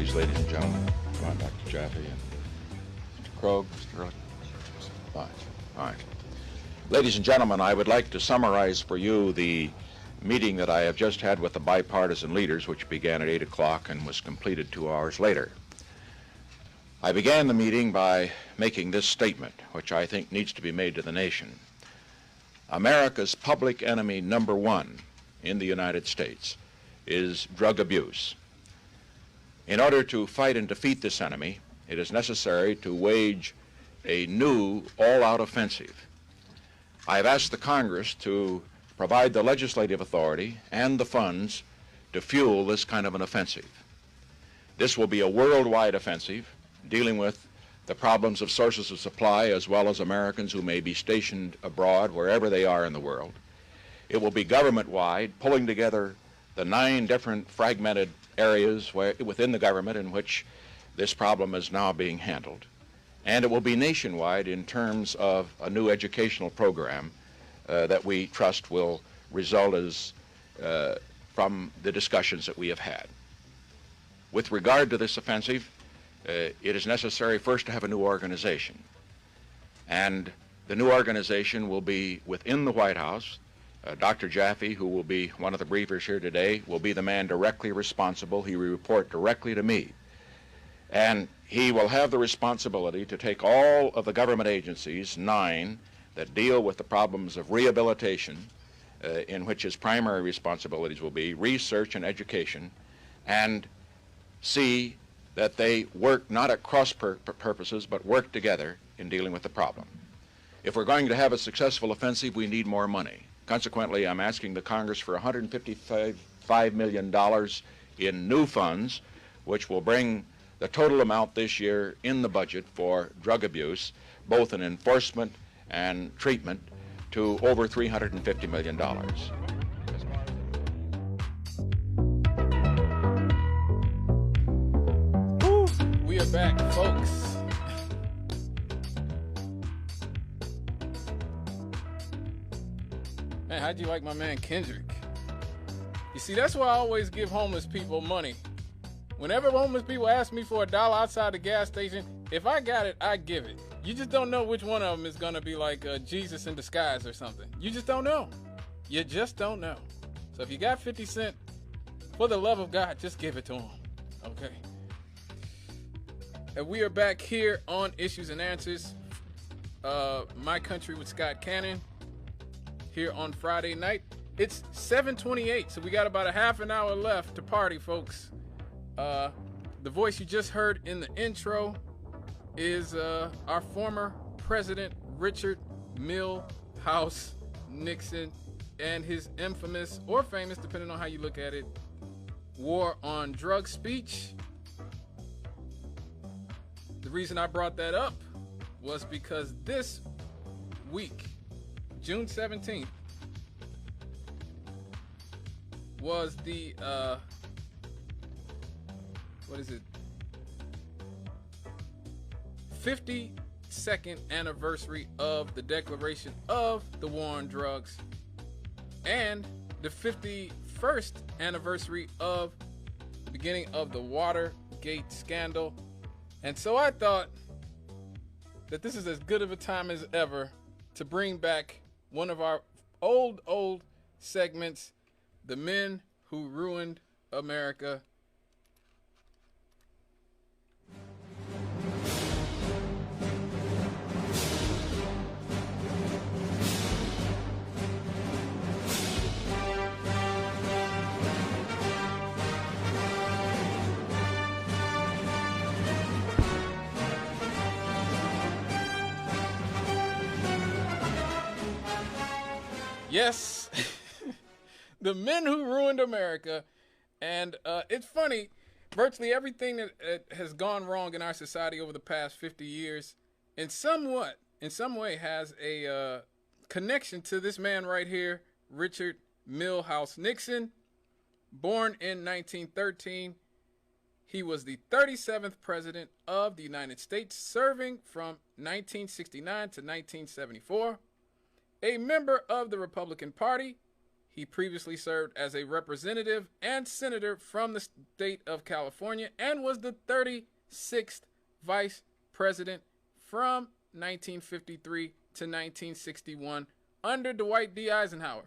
please, ladies and gentlemen. Come on, Dr. Jaffe and Mr. Krogh, Mr. Ehrlich. Fine. All right. Ladies and gentlemen, I would like to summarize for you the meeting that I have just had with the bipartisan leaders, which began at 8 o'clock and was completed 2 hours later. I began the meeting by making this statement, which I think needs to be made to the nation. America's public enemy number one in the United States is drug abuse. In order to fight and defeat this enemy, it is necessary to wage a new all-out offensive. I have asked the Congress to provide the legislative authority and the funds to fuel this kind of an offensive. This will be a worldwide offensive dealing with the problems of sources of supply as well as Americans who may be stationed abroad wherever they are in the world. It will be government-wide, pulling together the 9 different fragmented areas within the government in which this problem is now being handled. And it will be nationwide in terms of a new educational program that we trust will result from the discussions that we have had. With regard to this offensive, it is necessary first to have a new organization. And the new organization will be within the White House. Dr. Jaffe, who will be one of the briefers here today, will be the man directly responsible. He will report directly to me. And he will have the responsibility to take all of the government agencies, 9, that deal with the problems of rehabilitation, in which his primary responsibilities will be research and education, and see that they work not at cross purposes, but work together in dealing with the problem. If we're going to have a successful offensive, we need more money. Consequently, I'm asking the Congress for $155 million in new funds, which will bring the total amount this year in the budget for drug abuse, both in enforcement and treatment, to over $350 million. We are back, folks. Man, how'd you like my man Kendrick? You see, that's why I always give homeless people money. Whenever homeless people ask me for $1 outside the gas station, if I got it, I give it. You just don't know which one of them is going to be like Jesus in disguise or something. You just don't know. You just don't know. So if you got 50 cents, for the love of God, just give it to them. Okay. And we are back here on Issues and Answers. My Country with Scott Cannon. Here on Friday night. It's 7:28, so we got about a half an hour left to party, folks. The voice you just heard in the intro is our former president, Richard Milhouse Nixon, and his infamous, or famous, depending on how you look at it, war on drug speech. The reason I brought that up was because this week, June 17th, was the, 52nd anniversary of the declaration of the war on drugs, and the 51st anniversary of the beginning of the Watergate scandal. And so I thought that this is as good of a time as ever to bring back one of our old segments, The Men Who Ruined America. Yes, the men who ruined America. And it's funny, virtually everything that has gone wrong in our society over the past 50 years, in some way has a connection to this man right here, Richard Milhouse Nixon. Born in 1913, he was the 37th president of the United States, serving from 1969 to 1974. A member of the Republican Party, He previously served as a representative and senator from the state of California and was the 36th vice president from 1953 to 1961 under Dwight D. Eisenhower.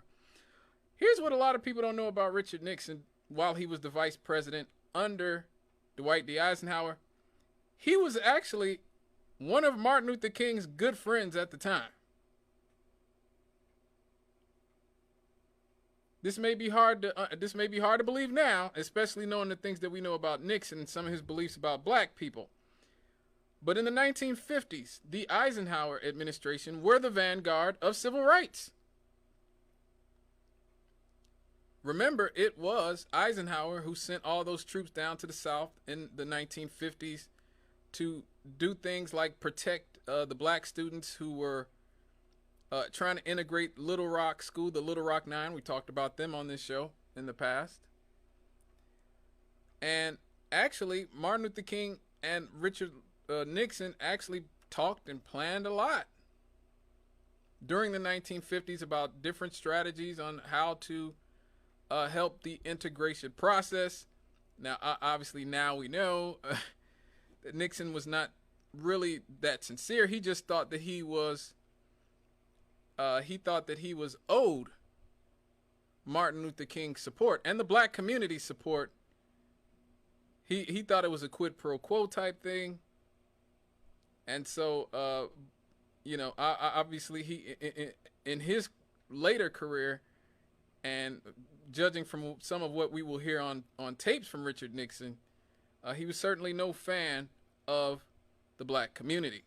Here's what a lot of people don't know about Richard Nixon while he was the vice president under Dwight D. Eisenhower. He was actually one of Martin Luther King's good friends at the time. This may be hard to believe now, especially knowing the things that we know about Nixon and some of his beliefs about black people. But in the 1950s, the Eisenhower administration were the vanguard of civil rights. Remember, it was Eisenhower who sent all those troops down to the South in the 1950s to do things like protect the black students who were trying to integrate Little Rock School, the Little Rock Nine. We talked about them on this show in the past. And actually, Martin Luther King and Richard Nixon actually talked and planned a lot during the 1950s about different strategies on how to help the integration process. Now, obviously, now we know that Nixon was not really that sincere. He just thought that he was owed Martin Luther King's support and the black community support. He thought it was a quid pro quo type thing. And so, obviously he, in his later career, and judging from some of what we will hear on tapes from Richard Nixon, he was certainly no fan of the black community.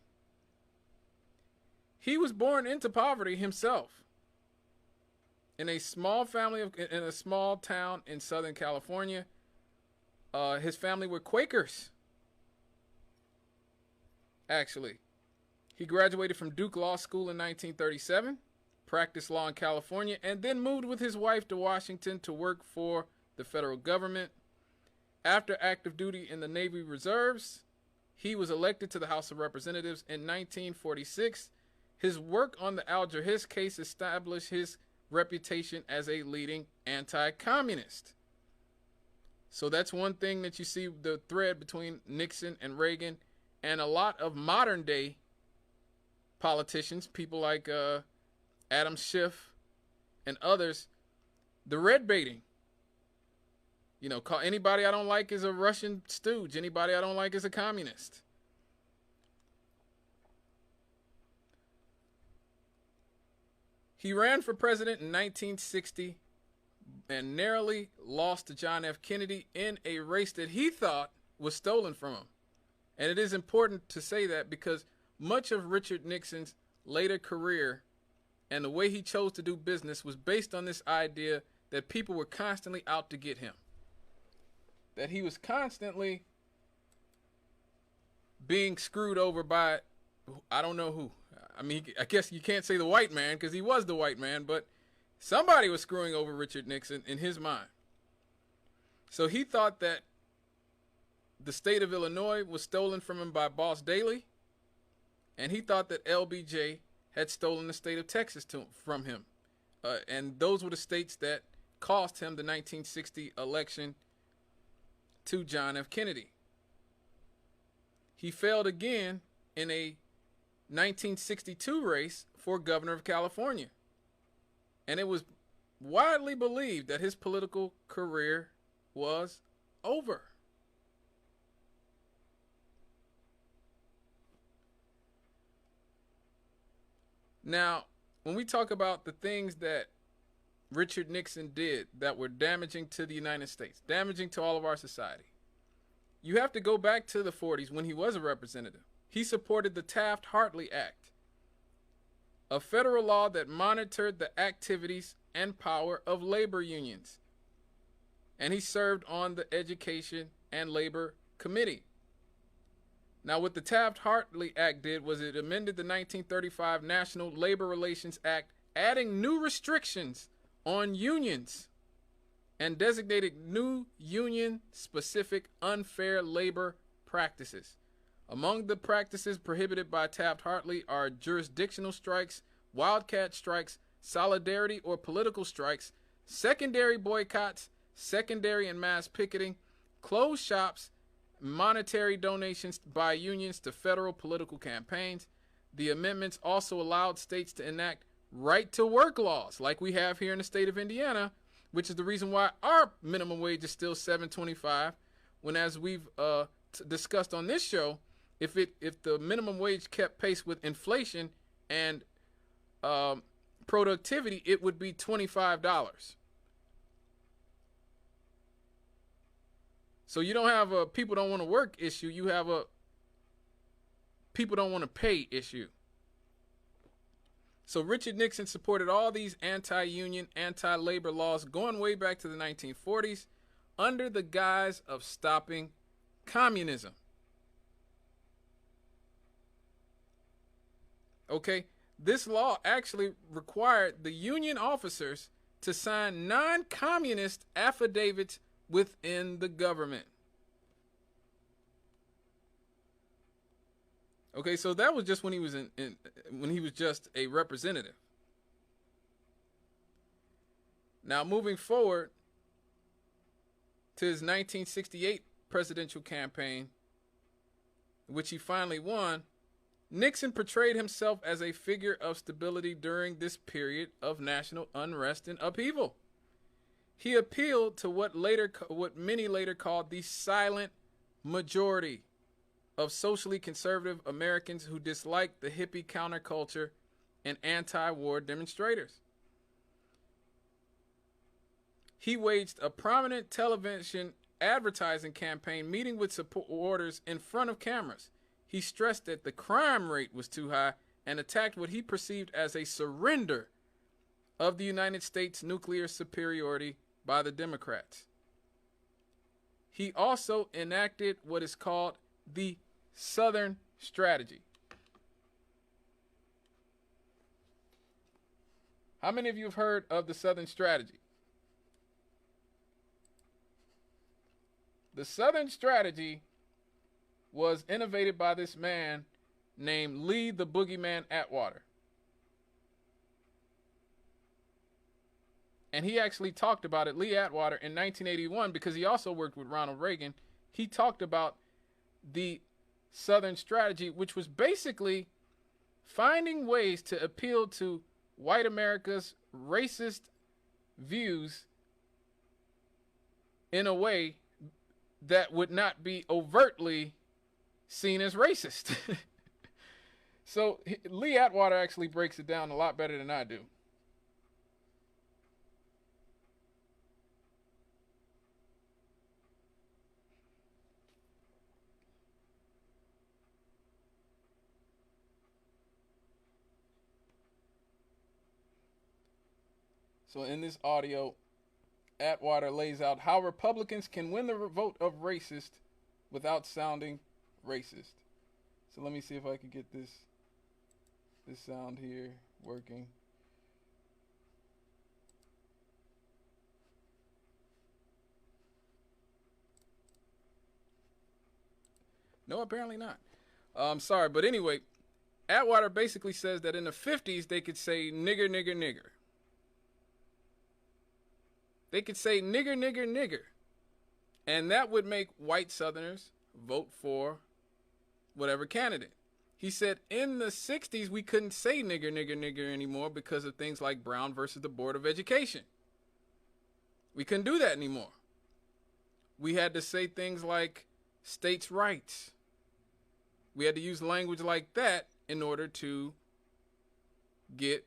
He was born into poverty himself in a small family in a small town in Southern California. His family were Quakers. Actually, he graduated from Duke Law School in 1937, practiced law in California, and then moved with his wife to Washington to work for the federal government. After active duty in the Navy Reserves, he was elected to the House of Representatives in 1946. His work on the Alger Hiss case established his reputation as a leading anti-communist. So that's one thing that you see, the thread between Nixon and Reagan and a lot of modern day politicians, people like Adam Schiff and others, the red baiting. You know, call anybody I don't like is a Russian stooge. Anybody I don't like is a communist. He ran for president in 1960 and narrowly lost to John F. Kennedy in a race that he thought was stolen from him. And it is important to say that because much of Richard Nixon's later career and the way he chose to do business was based on this idea that people were constantly out to get him. That he was constantly being screwed over by, I don't know who. I mean, I guess you can't say the white man because he was the white man, but somebody was screwing over Richard Nixon in his mind. So he thought that the state of Illinois was stolen from him by Boss Daley, and he thought that LBJ had stolen the state of Texas from him. And those were the states that cost him the 1960 election to John F. Kennedy. He failed again in a 1962 race for governor of California. And it was widely believed that his political career was over. Now, when we talk about the things that Richard Nixon did that were damaging to the United States, damaging to all of our society, you have to go back to the 40s when he was a representative. He supported the Taft-Hartley Act, a federal law that monitored the activities and power of labor unions. And he served on the Education and Labor Committee. Now, what the Taft-Hartley Act did was it amended the 1935 National Labor Relations Act, adding new restrictions on unions and designated new union-specific unfair labor practices. Among the practices prohibited by Taft-Hartley are jurisdictional strikes, wildcat strikes, solidarity or political strikes, secondary boycotts, secondary and mass picketing, closed shops, monetary donations by unions to federal political campaigns. The amendments also allowed states to enact right-to-work laws, like we have here in the state of Indiana, which is the reason why our minimum wage is still $7.25. When, as we've discussed on this show, if the minimum wage kept pace with inflation and productivity, it would be $25. So you don't have a people don't want to work issue. You have a people don't want to pay issue. So Richard Nixon supported all these anti-union, anti-labor laws going way back to the 1940s under the guise of stopping communism. Okay, this law actually required the union officers to sign non-communist affidavits within the government. Okay, so that was just when he was when he was just a representative. Now, moving forward to his 1968 presidential campaign, which he finally won, Nixon portrayed himself as a figure of stability during this period of national unrest and upheaval. He appealed to what many later called the silent majority of socially conservative Americans who disliked the hippie counterculture and anti-war demonstrators. He waged a prominent television advertising campaign, meeting with supporters in front of cameras. He stressed that the crime rate was too high and attacked what he perceived as a surrender of the United States nuclear superiority by the Democrats. He also enacted what is called the Southern Strategy. How many of you have heard of the Southern Strategy? The Southern Strategy was innovated by this man named Lee the Boogeyman Atwater. And he actually talked about it, Lee Atwater, in 1981, because he also worked with Ronald Reagan. He talked about the Southern Strategy, which was basically finding ways to appeal to white America's racist views in a way that would not be overtly seen as racist. So Lee Atwater actually breaks it down a lot better than I do. So in this audio, Atwater lays out how Republicans can win the vote of racist without sounding racist. So let me see if I can get this sound here working. No, apparently not. I'm sorry, but anyway, Atwater basically says that in the 50s they could say nigger, nigger, nigger. They could say nigger, nigger, nigger. And that would make white Southerners vote for whatever candidate. He said in the 60s we couldn't say nigger, nigger, nigger anymore because of things like Brown versus the Board of Education. We couldn't do that anymore. We had to say things like states' rights. We had to use language like that in order to get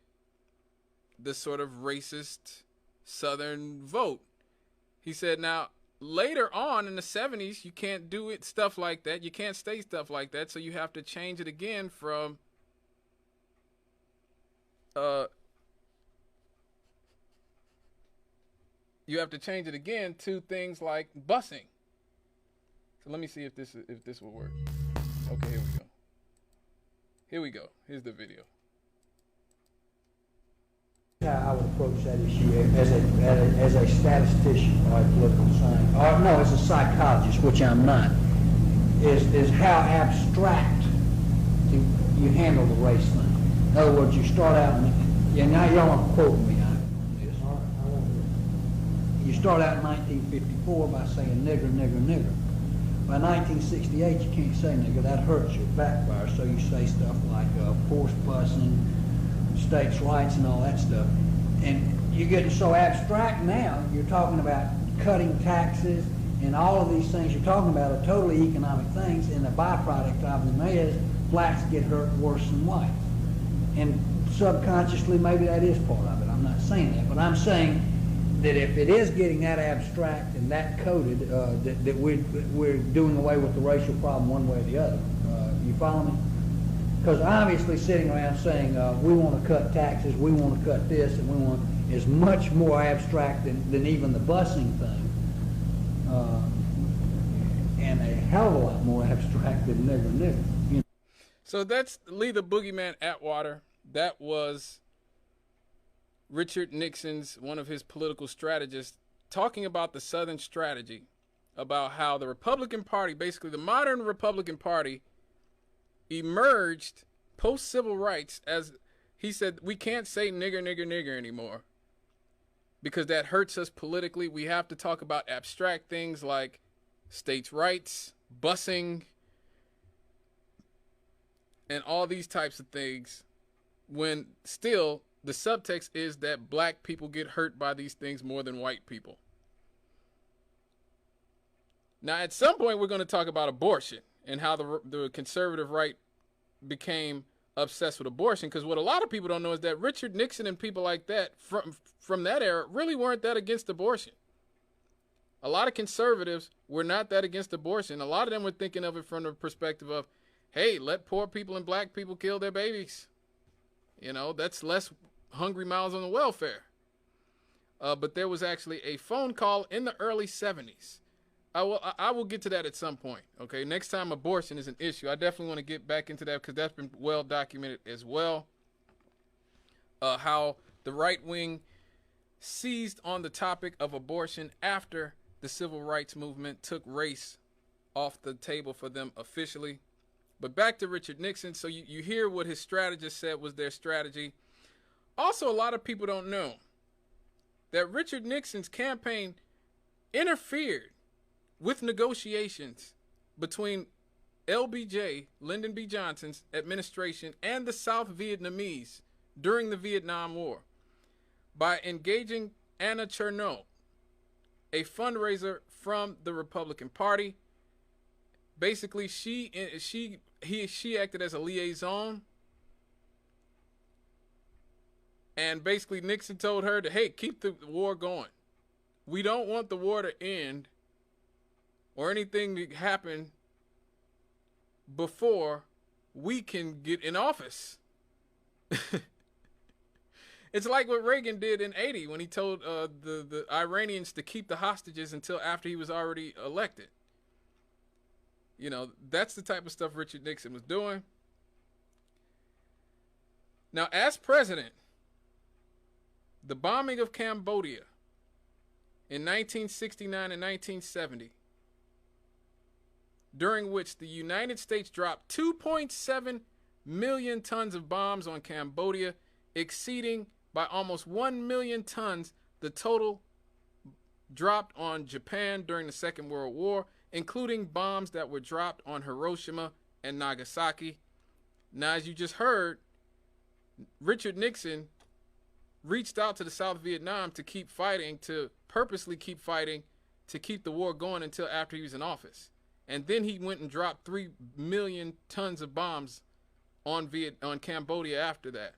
the sort of racist Southern vote. He said, now, later on in the 70s, you can't do it stuff like that. You can't say stuff like that, so you have to change it again from you have to change it again to things like busing. So let me see if this will work. Okay, here we go. Here we go. Here's the video. I would approach that issue as a statistician or a political scientist, or no, as a psychologist, which I'm not, is how abstract you handle the race thing. In other words, you start out, and now you don't want to quote me on this. start out in 1954 by saying nigger, nigger, nigger. By 1968, you can't say nigger. That hurts you, backfires. So you say stuff like forced busing, states' rights, and all that stuff. And you're getting so abstract now. You're talking about cutting taxes and all of these things you're talking about are totally economic things, and the byproduct of them is blacks get hurt worse than whites. And subconsciously, maybe that is part of it. I'm not saying that, but I'm saying that if it is getting that abstract and that coded, that we're doing away with the racial problem one way or the other. You follow me? Because obviously sitting around saying we want to cut taxes, we want to cut this, and we want is much more abstract than even the busing thing. And a hell of a lot more abstract than nigger nigger. You know? So that's Lee the Boogeyman Atwater. That was Richard Nixon's, one of his political strategists, talking about the Southern strategy, about how the Republican Party, basically the modern Republican Party, emerged post-civil rights as, he said, we can't say nigger, nigger, nigger anymore because that hurts us politically. We have to talk about abstract things like states' rights, busing, and all these types of things, when still the subtext is that black people get hurt by these things more than white people. Now, at some point, we're going to talk about abortion and how the conservative right became obsessed with abortion, because what a lot of people don't know is that Richard Nixon and people like that from that era really weren't that against abortion. A lot of conservatives were not that against abortion. A lot of them were thinking of it from the perspective of, hey, let poor people and black people kill their babies. You know, that's less hungry mouths on the welfare. But there was actually a phone call in the early 70s. I will get to that at some point. Okay, next time abortion is an issue, I definitely want to get back into that because that's been well documented as well. How the right wing seized on the topic of abortion after the civil rights movement took race off the table for them officially. But back to Richard Nixon. So you hear what his strategist said was their strategy. Also, a lot of people don't know that Richard Nixon's campaign interfered with negotiations between LBJ, Lyndon B. Johnson's administration, and the South Vietnamese during the Vietnam War by engaging Anna Chernow, a fundraiser from the Republican Party. Basically, she acted as a liaison, and basically Nixon told her to, hey, keep the war going. We don't want the war to end or anything to happen before we can get in office. It's like what Reagan did in '80 when he told the Iranians to keep the hostages until after he was already elected. You know, that's the type of stuff Richard Nixon was doing. Now, as president, the bombing of Cambodia in 1969 and 1970, during which the United States dropped 2.7 million tons of bombs on Cambodia, exceeding by almost 1 million tons the total dropped on Japan during the Second World War, including bombs that were dropped on Hiroshima and Nagasaki. Now, as you just heard, Richard Nixon reached out to the South Vietnam to keep fighting, to purposely keep fighting, to keep the war going until after he was in office. And then he went and dropped 3 million tons of bombs on Cambodia after that.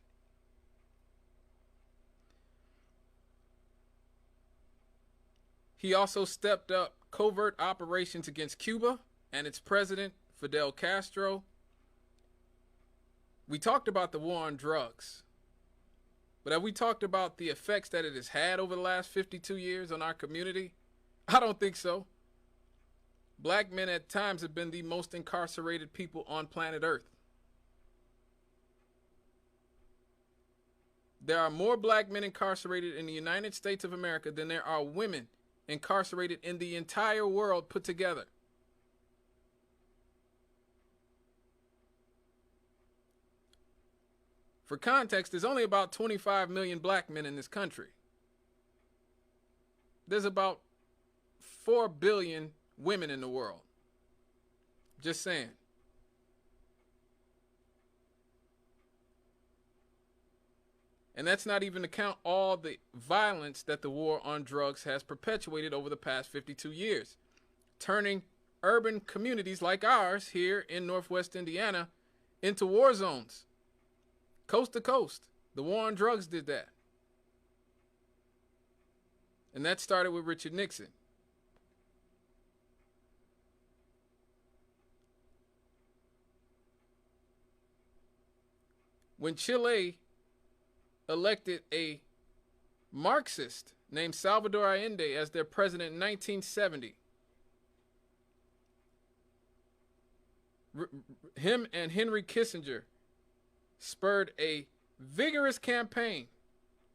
He also stepped up covert operations against Cuba and its president, Fidel Castro. We talked about the war on drugs, but have we talked about the effects that it has had over the last 52 years on our community? I don't think so. Black men at times have been the most incarcerated people on planet Earth. There are more black men incarcerated in the United States of America than there are women incarcerated in the entire world put together. For context, there's only about 25 million black men in this country. there's about 4 billion women in the world. Just saying. And that's not even to count all the violence that the war on drugs has perpetuated over the past 52 years, turning urban communities like ours here in Northwest Indiana into war zones. Coast to coast. The war on drugs did that. And that started with Richard Nixon. When Chile elected a Marxist named Salvador Allende as their president in 1970, him and Henry Kissinger spurred a vigorous campaign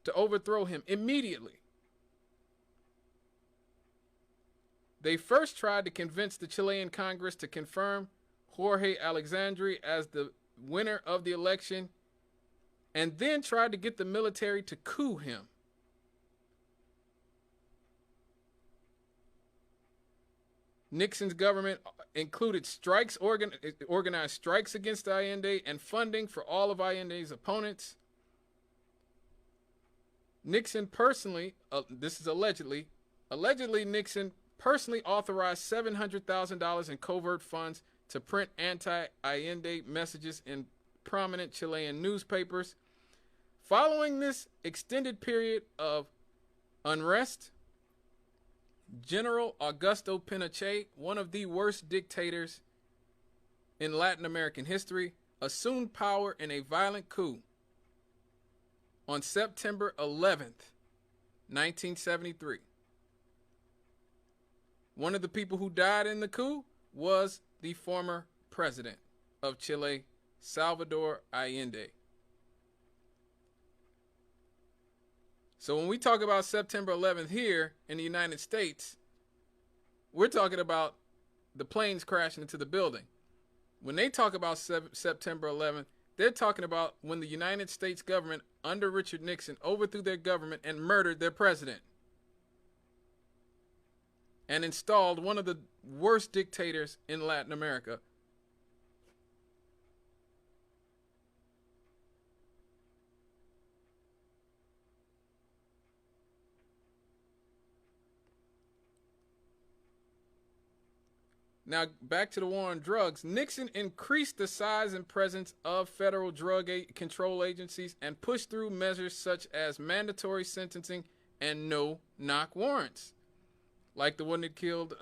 to overthrow him immediately. They first tried to convince the Chilean Congress to confirm Jorge Alexandre as the winner of the election, and then tried to get the military to coup him. Nixon's government included strikes, organized strikes against Allende and funding for all of Allende's opponents. Nixon personally, this is allegedly Nixon personally authorized $700,000 in covert funds to print anti-Allende messages in prominent Chilean newspapers. Following this extended period of unrest, General Augusto Pinochet, one of the worst dictators in Latin American history, assumed power in a violent coup on September 11th, 1973. One of the people who died in the coup was the former president of Chile, Salvador Allende. So when we talk about September 11th here in the United States, we're talking about the planes crashing into the building. When they talk about September 11th, they're talking about when the United States government under Richard Nixon overthrew their government and murdered their president and installed one of the worst dictators in Latin America. Now, back to the war on drugs. Nixon increased the size and presence of federal drug control agencies and pushed through measures such as mandatory sentencing and no-knock warrants, like the one that killed,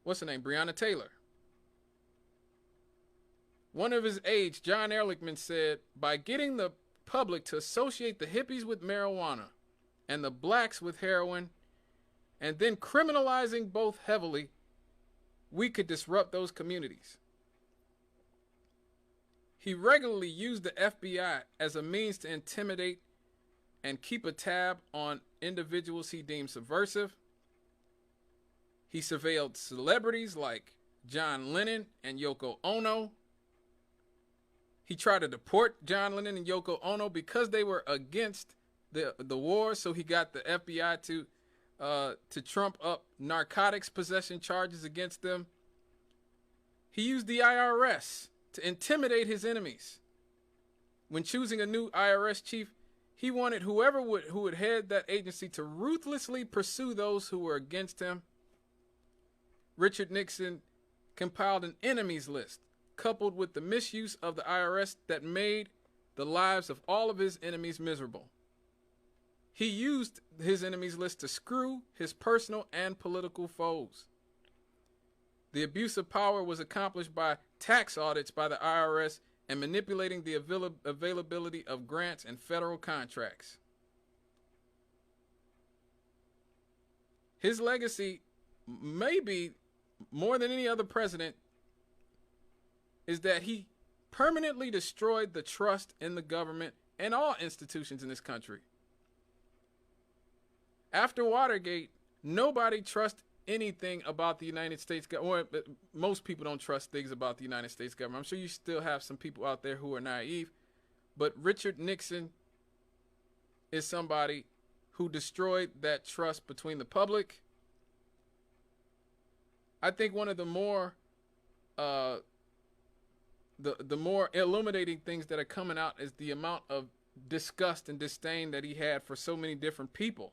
what's her name, Breonna Taylor. One of his aides, John Ehrlichman, said, by getting the public to associate the hippies with marijuana and the blacks with heroin, and then criminalizing both heavily, we could disrupt those communities. He regularly used the FBI as a means to intimidate and keep a tab on individuals he deemed subversive. He surveilled celebrities like John Lennon and Yoko Ono. He tried to deport John Lennon and Yoko Ono because they were against the war, so he got the FBI to trump up narcotics possession charges against them. He used the IRS to intimidate his enemies. When choosing a new IRS chief, he wanted who would head that agency to ruthlessly pursue those who were against him. Richard Nixon compiled an enemies list, coupled with the misuse of the IRS that made the lives of all of his enemies miserable. He used his enemies list to screw his personal and political foes. The abuse of power was accomplished by tax audits by the IRS and manipulating the availability of grants and federal contracts. His legacy, maybe more than any other president, is that he permanently destroyed the trust in the government and all institutions in this country. After Watergate, nobody trusts anything about the United States government. Or most people don't trust things about the United States government. I'm sure you still have some people out there who are naive, but Richard Nixon is somebody who destroyed that trust between the public. I think one of the more the more illuminating things that are coming out is the amount of disgust and disdain that he had for so many different people.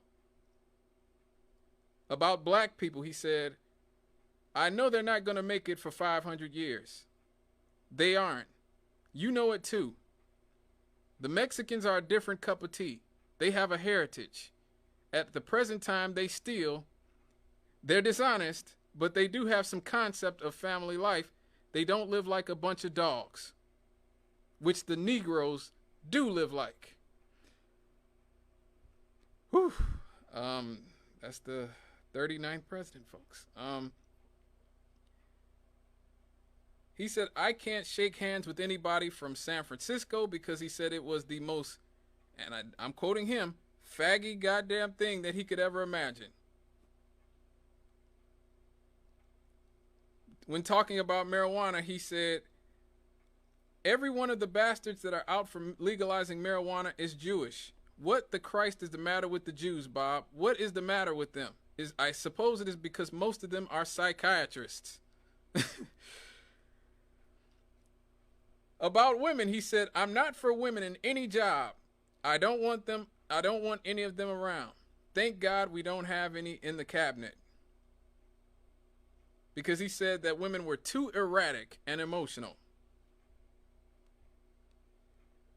About black people, he said, I know they're not going to make it for 500 years. They aren't. You know it too. The Mexicans are a different cup of tea. They have a heritage. At the present time, they steal. They're dishonest, but they do have some concept of family life. They don't live like a bunch of dogs, which the Negroes do live like. Whew. That's the 39th president, folks. He said, I can't shake hands with anybody from San Francisco because he said it was the most, and I'm quoting him, faggy goddamn thing that he could ever imagine. When talking about marijuana, he said, every one of the bastards that are out for legalizing marijuana is Jewish. What the Christ is the matter with the Jews, Bob? What is the matter with them? I suppose it is because most of them are psychiatrists. About women, he said, I'm not for women in any job. I don't want any of them around. Thank God we don't have any in the cabinet. Because he said that women were too erratic and emotional.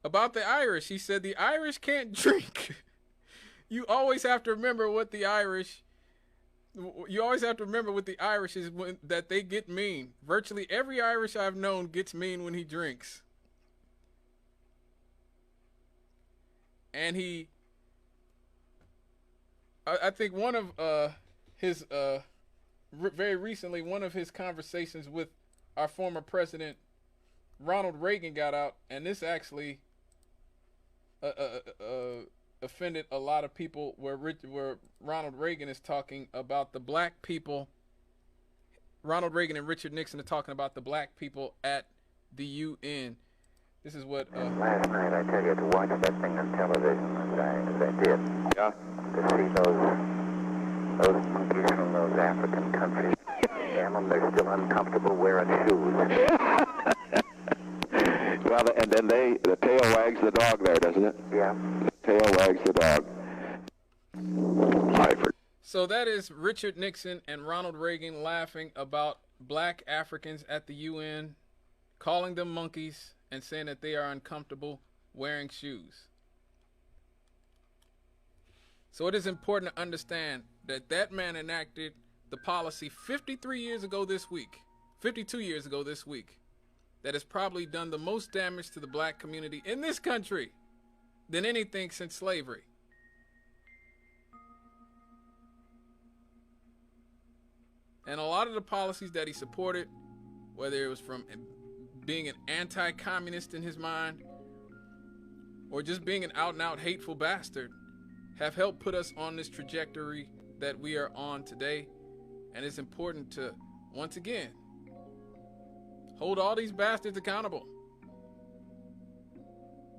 About the Irish, he said the Irish can't drink. You always have to remember with the Irish is that they get mean. Virtually every Irish I've known gets mean when he drinks. And I think one of his very recently, one of his conversations with our former president, Ronald Reagan, got out, and this actually offended a lot of people where Ronald Reagan is talking about the black people. Ronald Reagan and Richard Nixon are talking about the black people at the UN. This is what... Last night, I tell you, to watch that thing on television as I did. Yeah. To see those monkeys from those African countries. Damn them, they're still uncomfortable wearing shoes. Well, and then the tail wags the dog there, doesn't it? Yeah. The tail wags the dog. So that is Richard Nixon and Ronald Reagan laughing about black Africans at the UN, calling them monkeys, and saying that they are uncomfortable wearing shoes. So it is important to understand that that man enacted the policy 52 years ago this week, that has probably done the most damage to the black community in this country than anything since slavery. And a lot of the policies that he supported, whether it was from being an anti-communist in his mind or just being an out-and-out hateful bastard, have helped put us on this trajectory that we are on today. And it's important to, once again, hold all these bastards accountable.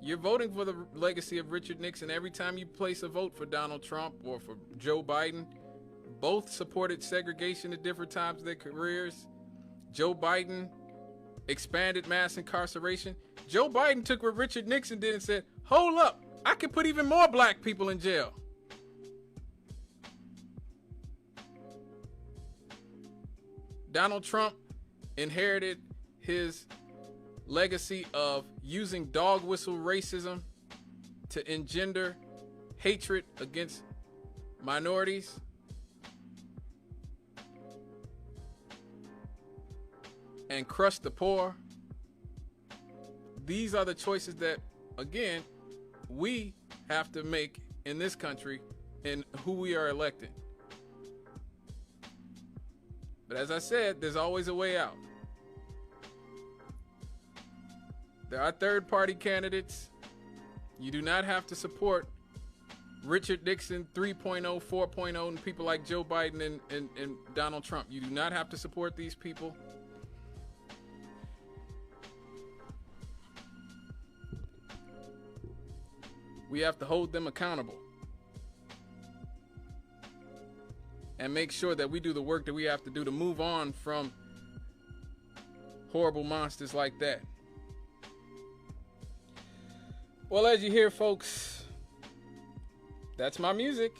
You're voting for the legacy of Richard Nixon every time you place a vote for Donald Trump or for Joe Biden. Both supported segregation at different times of their careers. Joe Biden expanded mass incarceration. Joe Biden took what Richard Nixon did and said, hold up, I can put even more black people in jail. Donald Trump inherited his legacy of using dog whistle racism to engender hatred against minorities. And crush the poor. These are the choices that, again, we have to make in this country in who we are electing. But as I said, there's always a way out. There are third-party candidates. You do not have to support Richard Nixon 3.0, 4.0, and people like Joe Biden and Donald Trump. You do not have to support these people. We have to hold them accountable. and make sure that we do the work that we have to do to move on from horrible monsters like that. Well, as you hear, folks, that's my music.